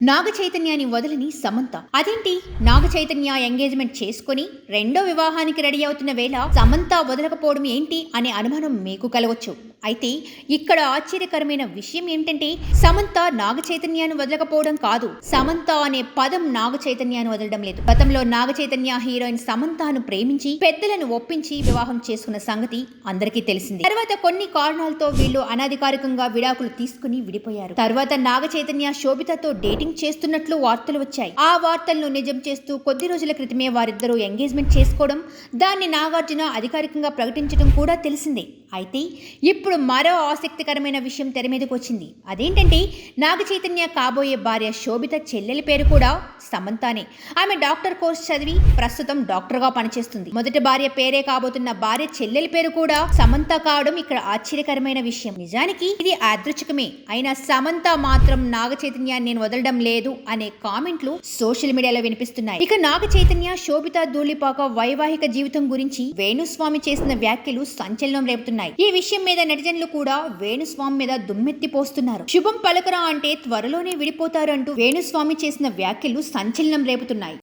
నాగ చైతన్యాన్ని వదిలిని సమంత. అదేంటి నాగ చైతన్య ఎంగేజ్మెంట్ చేసుకుని రెండో వివాహానికి రెడీ అవుతున్న వేళ సమంత వదలకపోవడం ఏంటి అనే అనుమానం మీకు కలవచ్చు. అయితే ఇక్కడ ఆశ్చర్యకరమైన విషయం ఏంటంటే సమంత నాగ చైతన్యాన్ని వదలకపోవడం కాదు, సమంత అనే పదం నాగ చైతన్యాన్ని వదలడం లేదు. గతంలో నాగ చైతన్య హీరోయిన్ సమంతను ప్రేమించి పెద్దలను ఒప్పించి వివాహం చేసుకున్న సంగతి అందరికీ తెలిసింది. తర్వాత కొన్ని కారణాలతో వీళ్ళు అనధికారికంగా విడాకులు తీసుకుని విడిపోయారు. తర్వాత నాగ చైతన్య శోభితతో డేటింగ్ చేస్తున్నట్లు వార్తలు వచ్చాయి. ఆ వార్తలను నిజం చేస్తూ కొద్ది రోజుల క్రితమే వారిద్దరూ ఎంగేజ్మెంట్ చేసుకోవడం, దాన్ని నాగార్జున అధికారికంగా ప్రకటించడం కూడా తెలిసిందే. అయితే ఇప్పుడు మరో ఆసక్తికరమైన విషయం తెర మీదకు వచ్చింది. అదేంటంటే నాగ చైతన్య కాబోయే భార్య శోభిత చెల్లెలి పేరు కూడా సమంతానే. ఆమె డాక్టర్ కోర్స్ చదివి ప్రస్తుతం డాక్టర్గా పనిచేస్తుంది. మొదటి భార్య పేరే కాబోతున్న భార్య చెల్లెలి పేరు కూడా సమంత కావడం ఇక్కడ ఆశ్చర్యకరమైన విషయం. నిజానికి ఇది యాదృచ్ఛికమే అయినా సమంత మాత్రం నాగ చైతన్యాన్ని నేను వదలడం లేదు అనే కామెంట్లు సోషల్ మీడియాలో వినిపిస్తున్నాయి. ఇక నాగ చైతన్య శోభిత ధూళిపాక వైవాహిక జీవితం గురించి వేణుస్వామి చేసిన వ్యాఖ్యలు సంచలనం రేపుతున్నాయి. ఈ విషయం మీద నెటిజన్లు కూడా వేణుస్వామి మీద దుమ్మెత్తి పోస్తున్నారు. శుభం పలకరా అంటే త్వరలోనే విడిపోతారు అంటూ వేణుస్వామి చేసిన వ్యాఖ్యలు సంచలనం రేపుతున్నాయి.